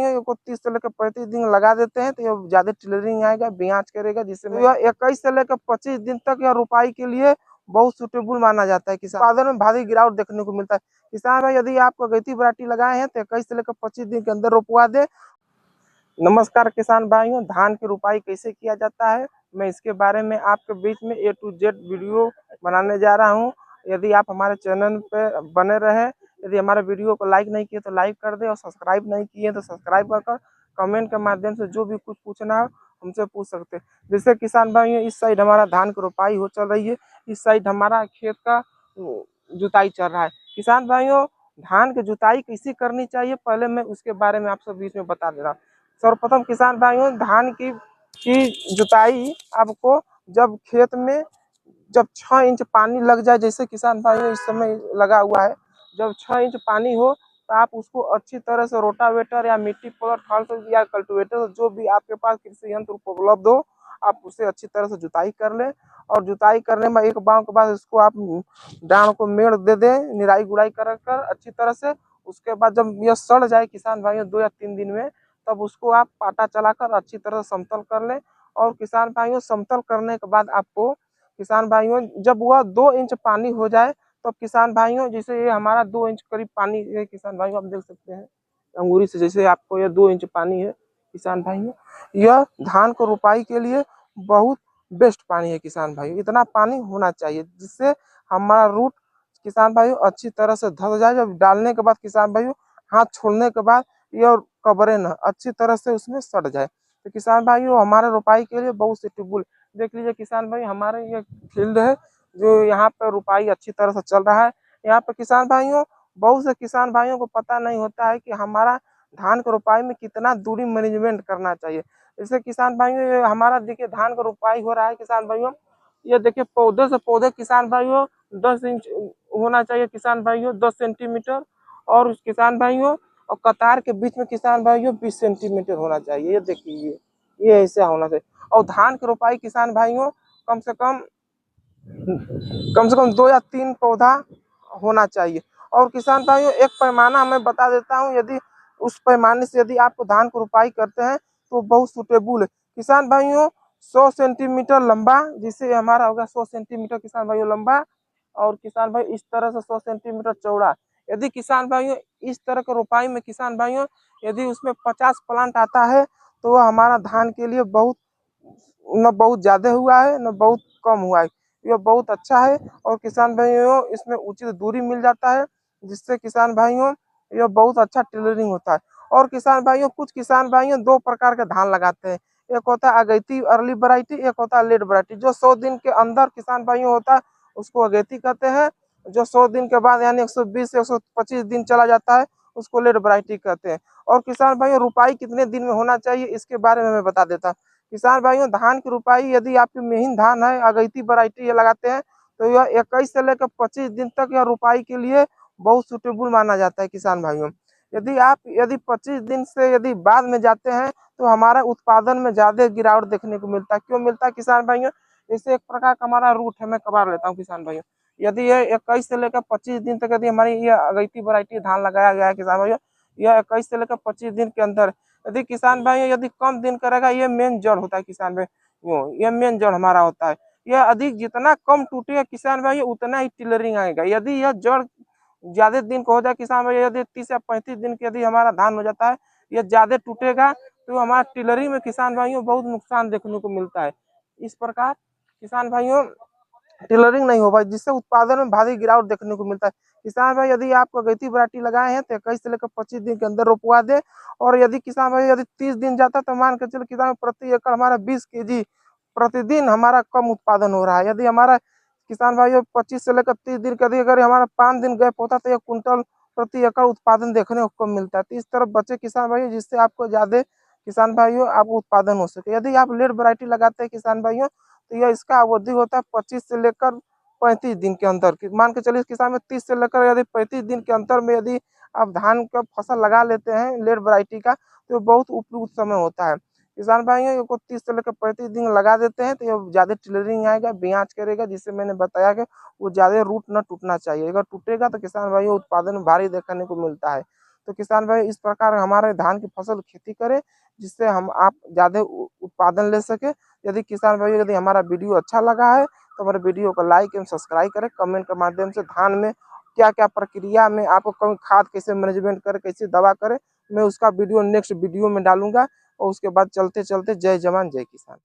भाइयों इसको 30 से लेकर 35 दिन लगा देते हैं तो ये ज्यादा टिलरिंग आएगा, बियाज करेगा, जिससे यह 21 से लेकर 25 दिन तक यह रोपाई के लिए बहुत सुटेबल माना जाता है। किसान उत्पादन में भारी गिरावट देखने को मिलता है। किसान भाई यदि आप अगैती वैरायटी लगाए हैं तो 21 से लेकर 25 दिन के अंदर रोपवा दे। नमस्कार किसान भाइयों, धान की रोपाई कैसे किया जाता है मैं इसके बारे में आपके बीच में A to Z वीडियो बनाने जा रहा हूं। यदि आप हमारे चैनल पे बने रहे, यदि हमारे वीडियो को लाइक नहीं किए तो लाइक कर दे और सब्सक्राइब नहीं किए तो सब्सक्राइब कर कमेंट के माध्यम से जो भी कुछ पूछना हो हमसे पूछ सकते हैं। जैसे किसान भाइयों, इस साइड हमारा धान की रोपाई हो चल रही है, इस साइड हमारा खेत का जुताई चल रहा है। किसान भाइयों, धान की जुताई कैसे करनी चाहिए पहले मैं उसके बारे में आप सब बीच में बता दे रहा हूँ। सर्वप्रथम किसान भाइयों, धान की जुताई आपको जब खेत में जब 6 इंच पानी लग जाए, जैसे किसान भाइयों इस समय लगा हुआ है, जब 6 इंच पानी हो तो आप उसको अच्छी तरह से रोटावेटर या मिट्टी प्लॉट हल या कल्टीवेटर जो भी आपके पास कृषि यंत्र उपलब्ध हो, आप उसे अच्छी तरह से जुताई कर लें। और जुताई करने में एक बार के बाद इसको आप डांड को मेड़ दे दें, निराई गुड़ाई कर अच्छी तरह से। उसके बाद जब यह सड़ जाए किसान भाइयों 2 या 3 दिन में, तब उसको आप पाटा चलाकर अच्छी तरह से समतल कर लें। और किसान भाइयों, समतल करने के बाद आपको किसान भाइयों जब वह 2 इंच पानी हो जाए तब किसान भाइयों, जैसे ये हमारा 2 इंच करीब पानी है किसान भाइयों, आप देख सकते हैं अंगूरी से, जैसे आपको यह 2 इंच पानी है किसान भाइयों, यह धान को रोपाई के लिए बहुत बेस्ट पानी है किसान भाइयों। इतना पानी होना चाहिए जिससे हमारा रूट किसान भाइयों अच्छी तरह से धस जाए। जब डालने के बाद किसान भाइयों हाथ छोड़ने के बाद यह कवरे न अच्छी तरह से उसमें सड़ जाए, तो किसान भाइयों हमारे रोपाई के लिए बहुत सूटेबल। देख लीजिए किसान भाई, हमारे ये फील्ड है जो यहाँ पर रोपाई अच्छी तरह से चल रहा है। यहाँ पर किसान भाइयों, बहुत से किसान भाइयों को पता नहीं होता है कि हमारा धान की रोपाई में कितना दूरी मैनेजमेंट करना चाहिए। जैसे किसान भाइयों, ये हमारा देखिए धान का रोपाई हो रहा है किसान भाइयों, ये देखिए पौधे से पौधे किसान भाइयों 10 इंच होना चाहिए किसान भाइयों, 10 सेंटीमीटर। और उस किसान भाइयों और कतार के बीच में किसान भाइयों 20 सेंटीमीटर होना चाहिए। ये देखिए ये ऐसा होना चाहिए। और धान की रोपाई किसान भाइयों कम से कम 2 या 3 पौधा होना चाहिए। और किसान भाइयों एक पैमाना मैं बता देता हूँ, यदि उस पैमाने से यदि आप धान की रोपाई करते हैं तो बहुत सुटेबल है किसान भाइयों। 100 सेंटीमीटर लंबा, जिससे हमारा होगा 100 सेंटीमीटर किसान भाइयों लंबा, और किसान भाई इस तरह से 100 सेंटीमीटर चौड़ा। यदि किसान भाइयों इस तरह के रोपाई में किसान भाइयों यदि उसमें 50 प्लांट आता है तो वह हमारा धान के लिए बहुत न बहुत ज्यादा हुआ है न बहुत कम हुआ है, यह बहुत अच्छा है। और किसान भाइयों इसमें उचित दूरी मिल जाता है, जिससे किसान भाइयों यह बहुत अच्छा टेलरिंग होता है। और किसान भाइयों, कुछ किसान भाइयों 2 प्रकार के धान लगाते हैं, एक होता है अगैती अर्ली वैरायटी, एक होता है लेट वैरायटी। जो 100 दिन के अंदर किसान भाइयों होता है उसको अगैती कहते हैं, जो 100 दिन के बाद यानी 120 से 125 दिन चला जाता है उसको लेट वैरायटी कहते हैं। और किसान भाइयों, रोपाई कितने दिन में होना चाहिए इसके बारे में मैं बता देता हूँ। किसान भाइयों, धान की रोपाई यदि आपकी मेहिन धान है, अगैती वैरायटी ये लगाते हैं, तो यह 21 से लेकर 25 दिन तक यह रोपाई के लिए बहुत सुटेबल माना जाता है किसान भाइयों। यदि 25 दिन से यदि बाद में जाते हैं तो हमारा उत्पादन में ज्यादा गिरावट देखने को मिलता है। क्यों मिलता है किसान भाइयों? जैसे एक प्रकार का हमारा रूट है, मैं कबार लेता हूँ किसान भाइयों। यदि ये 21 से लेकर 25 दिन तक यदि हमारी ये अगैती वैरायटी धान लगाया गया है किसान भाइयों, यह 21 से लेकर 25 दिन के अंदर यदि किसान भाइयों यदि कम दिन करेगा, ये मेन जड़ होता है किसान भाई, ये मेन जड़ हमारा होता है। यह अधिक जितना कम टूटेगा किसान भाई उतना ही टिलरिंग आएगा। यदि यह जड़ ज्यादा दिन का हो जाए किसान भाई, यदि 30 या 35 दिन के यदि हमारा धान हो जाता है, यह ज्यादा टूटेगा तो हमारा टिलरिंग में किसान भाइयों बहुत नुकसान देखने को मिलता है। इस प्रकार किसान भाइयों टिलरिंग नहीं हो पाई, जिससे उत्पादन में भारी गिरावट देखने को मिलता है। किसान भाई यदि आप अगैती वैरायटी लगाए हैं तो 21 से लेकर 25 दिन के अंदर रोपवा दे। और यदि किसान भाई यदि 30 दिन जाता तो मान के चलो किसान प्रति एकड़ हमारा 20 केजी प्रतिदिन हमारा कम उत्पादन हो रहा है। यदि हमारा किसान भाई 25 से लेकर 30 दिन के अगर हमारा 5 दिन गैप होता तो 1 कुंटल प्रति एकड़ उत्पादन देखने को कम मिलता है। तो इस तरफ बचे किसान भाई, जिससे आपको ज्यादा किसान भाइयों आपको उत्पादन हो सके। यदि आप लेट वैरायटी लगाते हैं किसान भाइयों तो यह इसका अवधि होता है 25 से लेकर 35 दिन के अंदर। मान के चलिए किसान में 30 से लेकर यदि 35 दिन के अंतर में यदि आप धान का फसल लगा लेते हैं लेट वैरायटी का, तो बहुत उपयुक्त समय होता है। किसान भाइयों को 30 से लेकर 35 दिन लगा देते हैं तो ये ज्यादा टिलरिंग आएगा, बियाज करेगा, जिससे मैंने बताया कि वो ज्यादा रूट न टूटना चाहिए। अगर टूटेगा तो किसान भाइयों उत्पादन भारी देखने को मिलता है। तो किसान भाई इस प्रकार हमारे धान की फसल खेती करें, जिससे हम आप ज़्यादा उत्पादन ले सके। यदि किसान भाई यदि हमारा वीडियो अच्छा लगा है तो हमारे वीडियो को लाइक एवं सब्सक्राइब करें, कमेंट के माध्यम से धान में क्या क्या प्रक्रिया में आपको कौन खाद कैसे मैनेजमेंट करे, कैसे दवा करे, मैं उसका वीडियो नेक्स्ट वीडियो में डालूंगा। और उसके बाद चलते चलते जय जवान जय किसान।